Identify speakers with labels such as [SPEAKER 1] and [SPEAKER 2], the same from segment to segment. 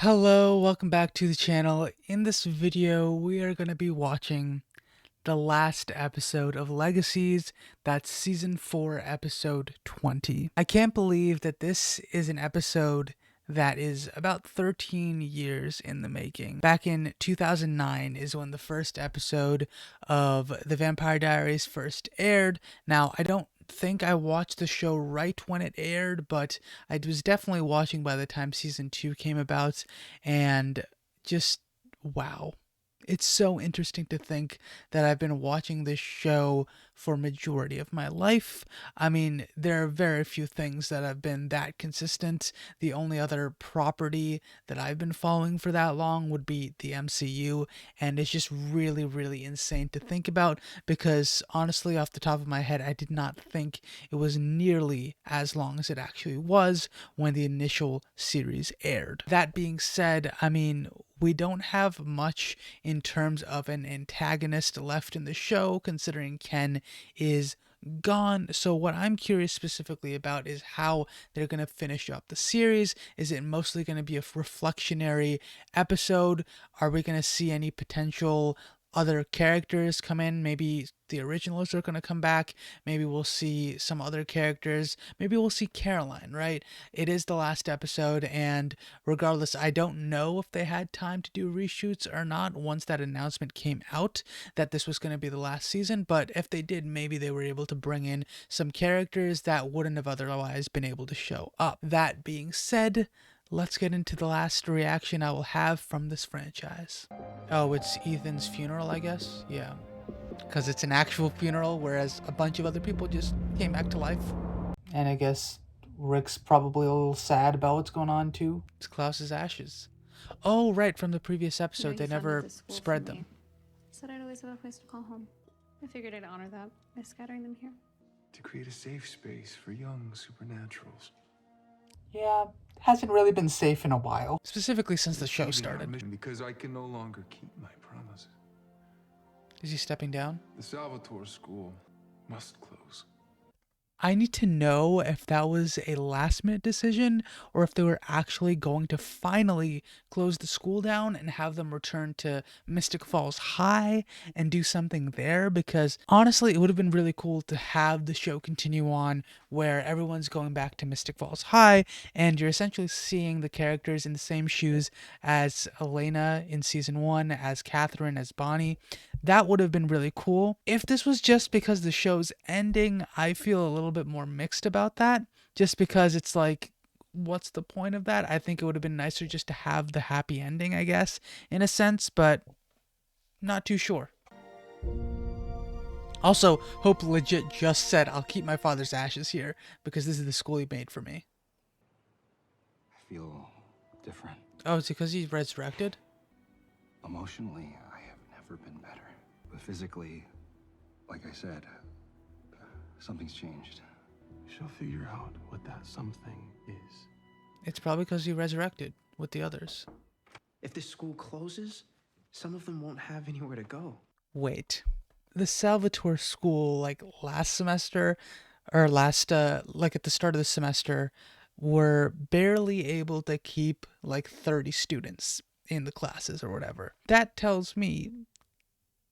[SPEAKER 1] Hello, welcome back to the channel. In this video, we are going to be watching the last episode of Legacies. That's season 4, episode 20. I can't believe that this is an episode that is about 13 years in the making. Back in 2009 is when the first episode of The Vampire Diaries first aired. Now, I don't think I watched the show right when it aired, but I was definitely watching by the time season 2 came about, and just wow. It's so interesting to think that I've been watching this show for majority of my life. I mean, there are very few things that have been that consistent. The only other property that I've been following for that long would be the MCU, and it's just really, really insane to think about because honestly, off the top of my head, I did not think it was nearly as long as it actually was when the initial series aired. That being said, I mean, we don't have much in terms of an antagonist left in the show, considering Ken is gone. So what I'm curious specifically about is how they're going to finish up the series. Is it mostly going to be a reflectionary episode? Are we going to see any potential other characters come in? Maybe the originals are going to come back. Maybe we'll see some other characters. Maybe we'll see Caroline, right? It is the last episode, and regardless, I don't know if they had time to do reshoots or not once that announcement came out that this was going to be the last season, but if they did, maybe they were able to bring in some characters that wouldn't have otherwise been able to show up. That being said, let's get into the last reaction I will have from this franchise. Oh, it's Ethan's funeral, I guess? Yeah. Because it's an actual funeral, whereas a bunch of other people just came back to life. And I guess Rick's probably a little sad about what's going on, too. It's Klaus's ashes. Oh, right, from the previous episode, they never spread them.
[SPEAKER 2] Said I'd always have a place to call home. I figured I'd honor that by scattering them here.
[SPEAKER 3] To create a safe space for young supernaturals.
[SPEAKER 1] Yeah, hasn't really been safe in a while. Specifically since the show started.
[SPEAKER 3] Because I can no longer keep my promises.
[SPEAKER 1] Is he stepping down?
[SPEAKER 3] The Salvatore school must close.
[SPEAKER 1] I need to know if that was a last minute decision or if they were actually going to finally close the school down and have them return to Mystic Falls High and do something there, because honestly it would have been really cool to have the show continue on where everyone's going back to Mystic Falls High and you're essentially seeing the characters in the same shoes as Elena in season 1, as Catherine, as Bonnie. That would have been really cool. If this was just because the show's ending, I feel a little bit more mixed about that. Just because it's like, what's the point of that? I think it would have been nicer just to have the happy ending, I guess, in a sense, but not too sure. Also, Hope legit just said, I'll keep my father's ashes here because this is the school he made for me.
[SPEAKER 4] I feel different.
[SPEAKER 1] Oh, it's because he's resurrected?
[SPEAKER 4] Emotionally, I have never been better. But physically, like I said, something's changed.
[SPEAKER 3] She'll figure out what that something is.
[SPEAKER 1] It's probably because he resurrected with the others.
[SPEAKER 5] If this school closes, some of them won't have anywhere to go.
[SPEAKER 1] Wait. The Salvatore school, like last semester, or like at the start of the semester, were barely able to keep like 30 students in the classes or whatever. That tells me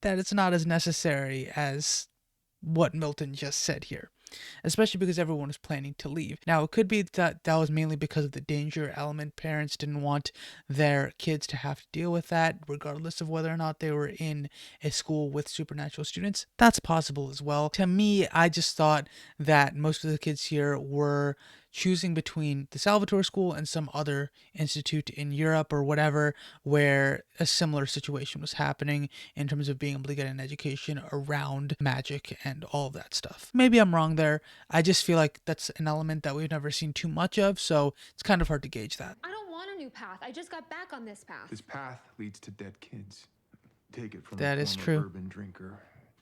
[SPEAKER 1] that it's not as necessary as what Milton just said here, especially because everyone was planning to leave. Now, it could be that that was mainly because of the danger element. Parents didn't want their kids to have to deal with that, regardless of whether or not they were in a school with supernatural students. That's possible as well. To me, I just thought that most of the kids here were choosing between the Salvatore school and some other institute in Europe or whatever, where a similar situation was happening in terms of being able to get an education around magic and all of that stuff. Maybe I'm wrong there. I just feel like that's an element that we've never seen too much of, so it's kind of hard to gauge that.
[SPEAKER 2] I don't want a new path. I just got back on this path.
[SPEAKER 3] This path leads to dead kids. Take it from
[SPEAKER 1] That
[SPEAKER 3] a
[SPEAKER 1] is
[SPEAKER 3] former
[SPEAKER 1] true.
[SPEAKER 3] bourbon drinker.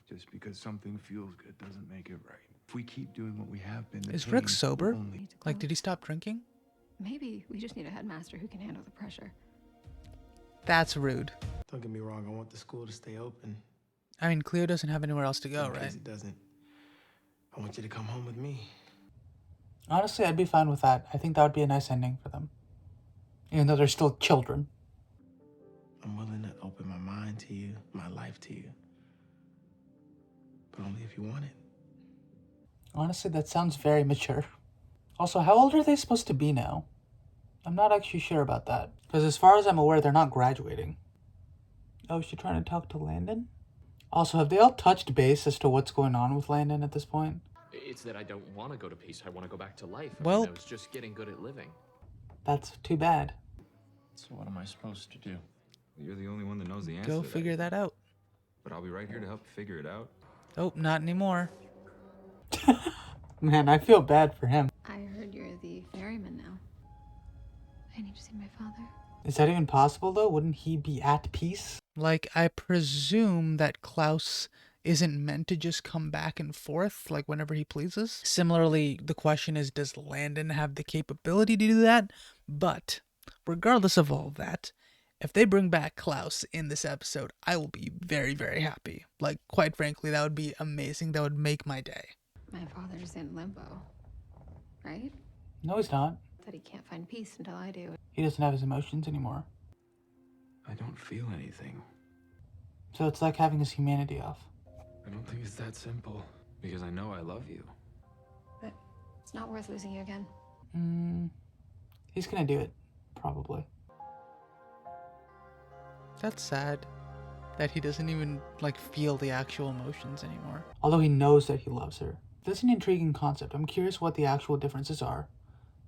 [SPEAKER 3] Just because something feels good doesn't make it right. If we keep doing what we have been,
[SPEAKER 1] Is Rick
[SPEAKER 3] pain
[SPEAKER 1] sober?
[SPEAKER 3] will only-
[SPEAKER 1] Like, did he stop drinking?
[SPEAKER 2] Maybe we just need a headmaster who can handle the pressure.
[SPEAKER 1] That's rude.
[SPEAKER 6] Don't get me wrong, I want the school to stay open.
[SPEAKER 1] I mean, Cleo doesn't have anywhere else to go,
[SPEAKER 6] In case
[SPEAKER 1] right?
[SPEAKER 6] it doesn't, I want you to come home with me.
[SPEAKER 1] Honestly, I'd be fine with that. I think that would be a nice ending for them. even though they're still children.
[SPEAKER 6] I'm willing to open my mind to you, my life to you. But only if you want it.
[SPEAKER 1] Honestly, that sounds very mature. Also, how old are they supposed to be now? I'm not actually sure about that. Because as far as I'm aware, they're not graduating. Oh, is she trying to talk to Landon? Also, have they all touched base as to what's going on with Landon at this point?
[SPEAKER 7] It's that I don't want to go to peace. I want to go back to life.
[SPEAKER 1] Well-
[SPEAKER 7] I was just getting good at living.
[SPEAKER 1] That's too bad.
[SPEAKER 3] So what am I supposed to do?
[SPEAKER 8] You're the only one that knows the answer.
[SPEAKER 1] Go
[SPEAKER 8] to
[SPEAKER 1] figure that out.
[SPEAKER 8] But I'll be right here to help you figure it out.
[SPEAKER 1] Oh, not anymore. Man, I feel bad for him.
[SPEAKER 2] I heard you're the ferryman now. I need to see my father.
[SPEAKER 1] Is that even possible, though? Wouldn't he be at peace? Like, I presume that Klaus isn't meant to just come back and forth, like, whenever he pleases. Similarly, the question is, does Landon have the capability to do that? But, regardless of all of that, if they bring back Klaus in this episode, I will be very, very happy. Like, quite frankly, that would be amazing. That would make my day.
[SPEAKER 2] My father's in limbo, right?
[SPEAKER 1] No, he's not.
[SPEAKER 2] That he can't find peace until I do.
[SPEAKER 1] He doesn't have his emotions anymore.
[SPEAKER 3] I don't feel anything.
[SPEAKER 1] So it's like having his humanity off.
[SPEAKER 3] I don't think it's that simple. Because I know I love you.
[SPEAKER 2] But it's not worth losing you again.
[SPEAKER 1] He's gonna do it, probably. That's sad that he doesn't even, like, feel the actual emotions anymore. Although he knows that he loves her. That's an intriguing concept. I'm curious what the actual differences are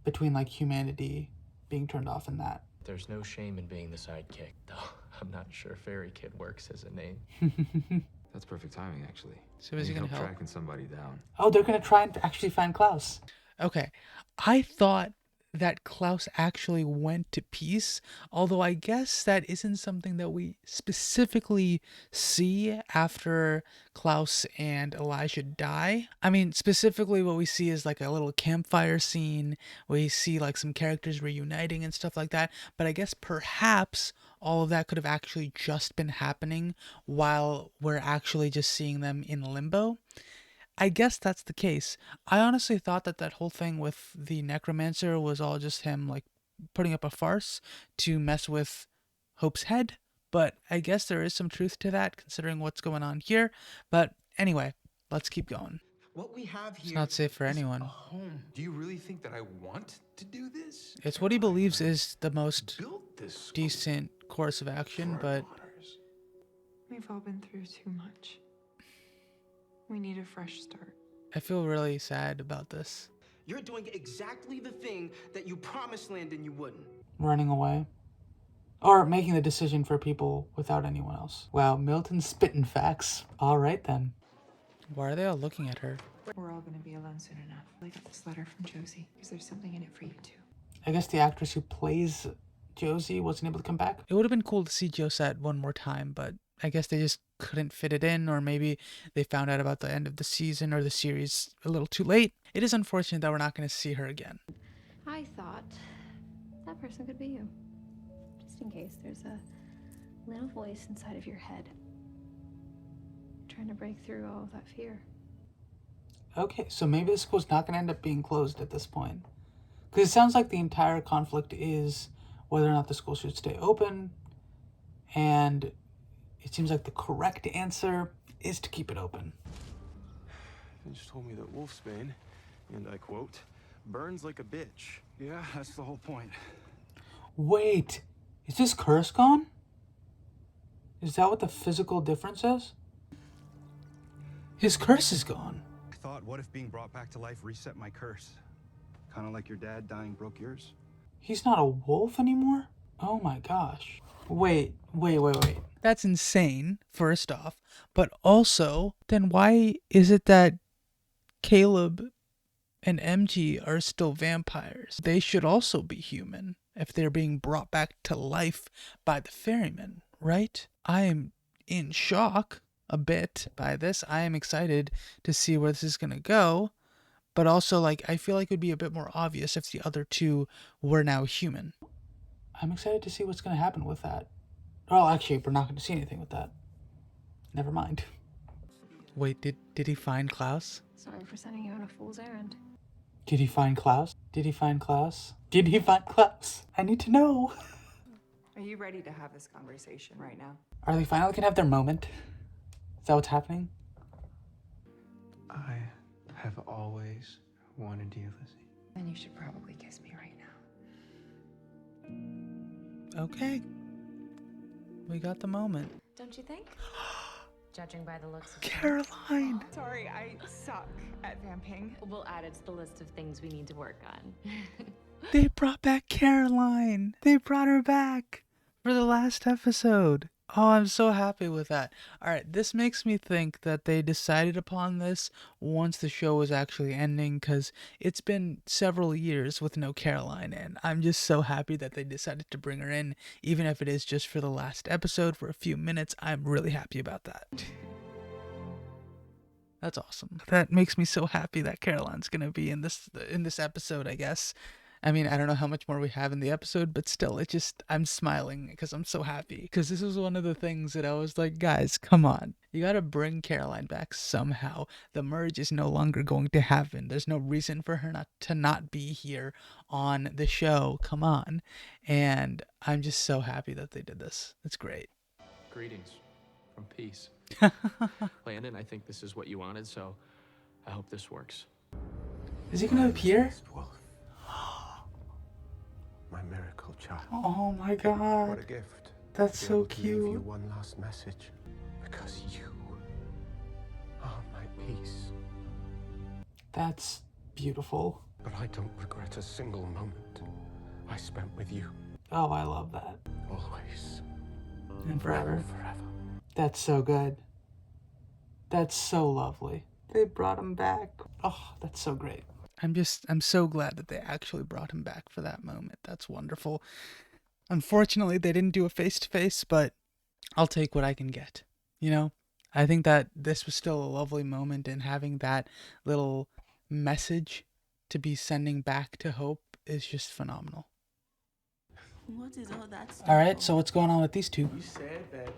[SPEAKER 1] between, like, humanity being turned off and that.
[SPEAKER 7] There's no shame in being the sidekick, though. I'm not sure Fairy Kid works as a name.
[SPEAKER 8] That's perfect timing, actually.
[SPEAKER 1] So is he
[SPEAKER 8] Need
[SPEAKER 1] gonna help?
[SPEAKER 8] tracking somebody down.
[SPEAKER 1] Oh, they're gonna try and actually find Klaus. Okay, I thought that Klaus actually went to peace, although I guess that isn't something that we specifically see after Klaus and Elijah die. I mean, specifically what we see is like a little campfire scene where you see like some characters reuniting and stuff like that, but I guess perhaps all of that could have actually just been happening while we're actually just seeing them in limbo. I guess that's the case. I honestly thought that that whole thing with the necromancer was all just him, like, putting up a farce to mess with Hope's head, but I guess there is some truth to that considering what's going on here. But anyway, let's keep going.
[SPEAKER 5] What we have here
[SPEAKER 1] It's not safe for
[SPEAKER 5] is
[SPEAKER 1] anyone.
[SPEAKER 5] a home.
[SPEAKER 3] Do you really think that I want to do this?
[SPEAKER 1] It's what he believes is the most
[SPEAKER 3] Built this school
[SPEAKER 1] decent course of action,
[SPEAKER 3] for
[SPEAKER 1] but
[SPEAKER 3] honors.
[SPEAKER 9] We've all been through too much. We need a fresh start.
[SPEAKER 1] I feel really sad about this.
[SPEAKER 5] You're doing exactly the thing that you promised Landon you wouldn't.
[SPEAKER 1] Running away. Or making the decision for people without anyone else. Wow, Milton's spitting facts. Alright then. Why are they all looking at her?
[SPEAKER 9] We're all gonna be alone soon enough. I got this letter from Josie, because there's something in it for you too.
[SPEAKER 1] I guess the actress who plays Josie wasn't able to come back. It would have been cool to see Josette one more time, but I guess they just couldn't fit it in, or maybe they found out about the end of the season or the series a little too late. It is unfortunate that we're not going to see her again.
[SPEAKER 2] I thought that person could be you. Just in case there's a little voice inside of your head trying to break through all of that fear.
[SPEAKER 1] Okay, so maybe the school's not going to end up being closed at this point. Because it sounds like the entire conflict is whether or not the school should stay open, and it seems like the correct answer is to keep it open.
[SPEAKER 3] They just told me that Wolfsbane, and I quote, burns like a bitch.
[SPEAKER 4] Yeah, that's the whole point.
[SPEAKER 1] Wait, is this curse gone? Is that what the physical difference is? His curse is gone.
[SPEAKER 4] I thought, what if being brought back to life reset my curse? Kind of like your dad dying broke yours.
[SPEAKER 1] He's not a wolf anymore? Oh my gosh. Wait. That's insane, first off. But also, then why is it that Caleb and MG are still vampires? They should also be human if they're being brought back to life by the ferryman, right? I am in shock a bit by this. I am excited to see where this is going to go. But also, like, I feel like it would be a bit more obvious if the other two were now human. I'm excited to see what's going to happen with that. Well, actually, we're not going to see anything with that. Never mind. Wait, did he find Klaus?
[SPEAKER 2] Sorry for sending you on a fool's errand.
[SPEAKER 1] Did he find Klaus? Did he find Klaus? Did he find Klaus? I need to know.
[SPEAKER 9] Are you ready to have this conversation right now?
[SPEAKER 1] Are they finally gonna have their moment? Is that what's happening?
[SPEAKER 5] I have always wanted you, Lizzie.
[SPEAKER 9] Then you should probably kiss me right now.
[SPEAKER 1] Okay. We got the moment.
[SPEAKER 10] Don't you think? Judging by the looks of
[SPEAKER 1] Caroline!
[SPEAKER 9] Sorry, I suck at vamping.
[SPEAKER 10] We'll add it to the list of things we need to work on.
[SPEAKER 1] They brought back Caroline! They brought her back for the last episode. Oh, I'm so happy with that. Alright, this makes me think that they decided upon this once the show was actually ending, because it's been several years with no Caroline, and I'm just so happy that they decided to bring her in, even if it is just for the last episode for a few minutes. I'm really happy about that. That's awesome. That makes me so happy that Caroline's gonna be in this episode, I guess. I mean, I don't know how much more we have in the episode, but still, I'm smiling because I'm so happy. Because this was one of the things that I was like, guys, come on. You gotta bring Caroline back somehow. The merge is no longer going to happen. There's no reason for her not be here on the show. Come on. And I'm just so happy that they did this. It's great.
[SPEAKER 7] Greetings from peace. Landon, I think this is what you wanted, so I hope this works.
[SPEAKER 1] Is he gonna appear?
[SPEAKER 6] Wolf. My miracle child.
[SPEAKER 1] Oh my
[SPEAKER 6] What
[SPEAKER 1] god.
[SPEAKER 6] a gift.
[SPEAKER 1] That's
[SPEAKER 6] To be
[SPEAKER 1] so
[SPEAKER 6] able to leave you
[SPEAKER 1] cute.
[SPEAKER 6] one last message. Because you are my peace.
[SPEAKER 1] That's beautiful.
[SPEAKER 6] But I don't regret a single moment I spent with you.
[SPEAKER 1] Oh, I love that.
[SPEAKER 6] Always.
[SPEAKER 1] And forever.
[SPEAKER 6] Forever.
[SPEAKER 1] That's so good. That's so lovely. They brought him back. Oh, that's so great. I'm so glad that they actually brought him back for that moment. That's wonderful. Unfortunately, they didn't do a face-to-face, but I'll take what I can get. You know? I think that this was still a lovely moment, and having that little message to be sending back to Hope is just phenomenal.
[SPEAKER 11] What is all that stuff?
[SPEAKER 1] Alright, so what's going on with these two?
[SPEAKER 6] You said that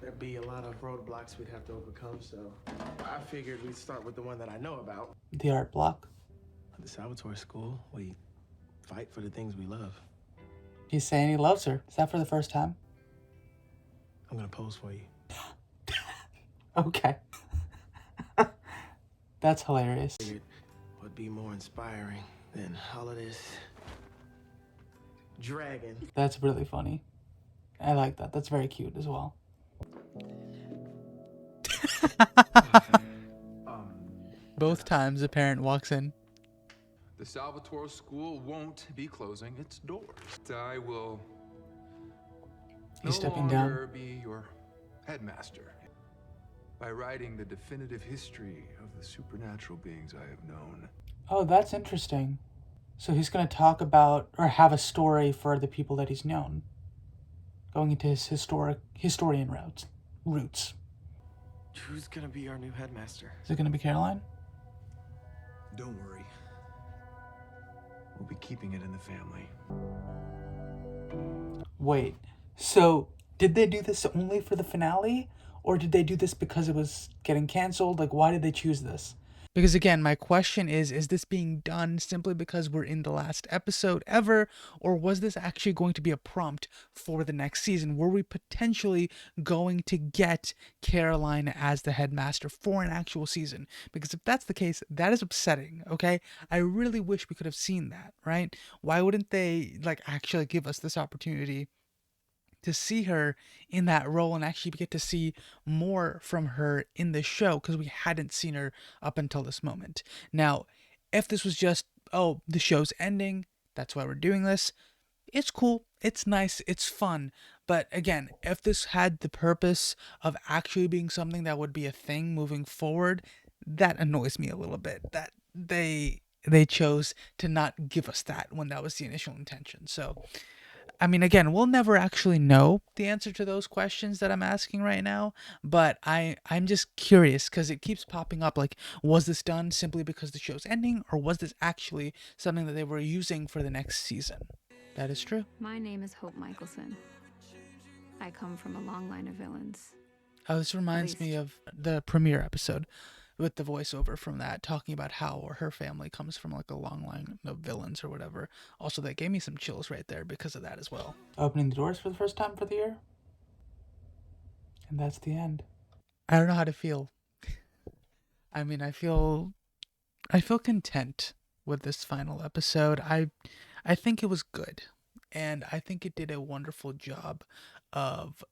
[SPEAKER 6] there'd be a lot of roadblocks we'd have to overcome, so I figured we'd start with the one that I know about.
[SPEAKER 1] The art block.
[SPEAKER 6] At the Salvatore School, we fight for the things we love.
[SPEAKER 1] He's saying he loves her. Is that for the first time?
[SPEAKER 6] I'm gonna pose for you.
[SPEAKER 1] Okay. That's hilarious.
[SPEAKER 6] Figured what'd be more inspiring than all of this dragon.
[SPEAKER 1] That's really funny. I like that. That's very cute as well. Both times a parent walks in.
[SPEAKER 3] The Salvatore School won't be closing its doors. I will
[SPEAKER 1] He's
[SPEAKER 3] no
[SPEAKER 1] stepping down.
[SPEAKER 3] longer be your headmaster. By writing the definitive history of the supernatural beings I have known.
[SPEAKER 1] Oh, that's interesting. So he's going to talk about, or have a story for the people that he's known. Going into his historian roots.
[SPEAKER 5] Who's gonna be our new headmaster?
[SPEAKER 1] Is it going to be Caroline?
[SPEAKER 3] Don't worry. We'll be keeping it in the family.
[SPEAKER 1] Wait, so did they do this only for the finale? Or did they do this because it was getting canceled? Like, why did they choose this? Because again, my question is this being done simply because we're in the last episode ever? Or was this actually going to be a prompt for the next season? Were we potentially going to get Caroline as the headmaster for an actual season? Because if that's the case, that is upsetting, okay? I really wish we could have seen that, right? Why wouldn't they, like, actually give us this opportunity to see her in that role and actually get to see more from her in the show, because we hadn't seen her up until this moment. Now, if this was just, oh, the show's ending, that's why we're doing this, it's cool, it's nice, it's fun. But again, if this had the purpose of actually being something that would be a thing moving forward, that annoys me a little bit. That they chose to not give us that when that was the initial intention. So I mean, again, we'll never actually know the answer to those questions that I'm asking right now, but I'm just curious because it keeps popping up. Like, was this done simply because the show's ending, or was this actually something that they were using for the next season? That is true.
[SPEAKER 2] My name is Hope Michelson. I come from a long line of villains.
[SPEAKER 1] Oh, this reminds me of the premiere episode with the voiceover from that, talking about how her family comes from like a long line of villains or whatever. Also, that gave me some chills right there because of that as well. Opening the doors for the first time for the year. And that's the end. I don't know how to feel. I mean, I feel content with this final episode. I think it was good. And I think it did a wonderful job of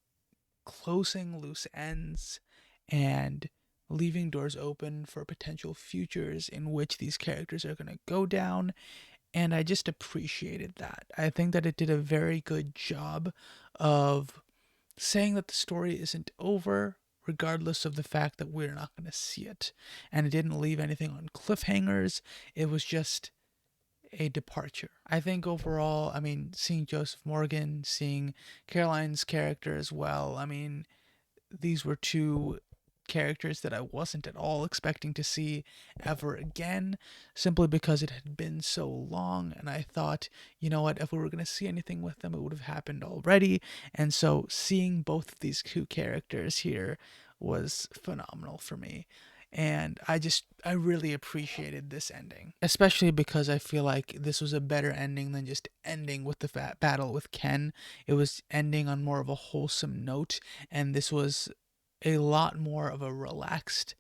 [SPEAKER 1] closing loose ends and leaving doors open for potential futures in which these characters are going to go down. And I just appreciated that. I think that it did a very good job of saying that the story isn't over, regardless of the fact that we're not going to see it. And it didn't leave anything on cliffhangers. It was just a departure. I think overall, I mean, seeing Joseph Morgan, seeing Caroline's character as well, I mean, these were two characters that I wasn't at all expecting to see ever again, simply because it had been so long. And I thought, you know what, if we were going to see anything with them, it would have happened already. And so seeing both of these two characters here was phenomenal for me. And I really appreciated this ending, especially because I feel like this was a better ending than just ending with the battle with Ken. It was ending on more of a wholesome note, and this was a lot more of a relaxed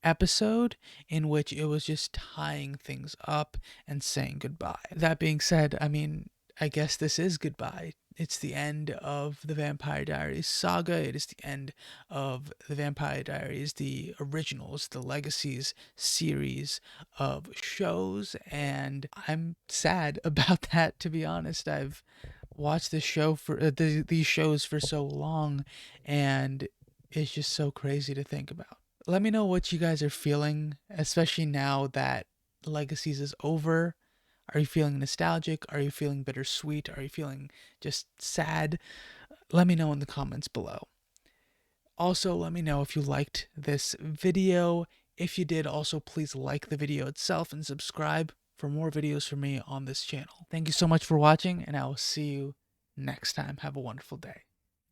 [SPEAKER 1] episode in which it was just tying things up and saying goodbye. That being said, I mean, I guess this is goodbye. It's the end of the Vampire Diaries saga. It is the end of the Vampire Diaries, the originals, the Legacies series of shows, and I'm sad about that, to be honest. I've watched this show for these shows for so long, and it's just so crazy to think about. Let me know what you guys are feeling, especially now that Legacies is over. Are you feeling nostalgic? Are you feeling bittersweet? Are you feeling just sad? Let me know in the comments below. Also, let me know if you liked this video. If you did, also please like the video itself and subscribe for more videos from me on this channel. Thank you so much for watching, and I will see you next time. Have a wonderful day.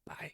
[SPEAKER 1] Bye.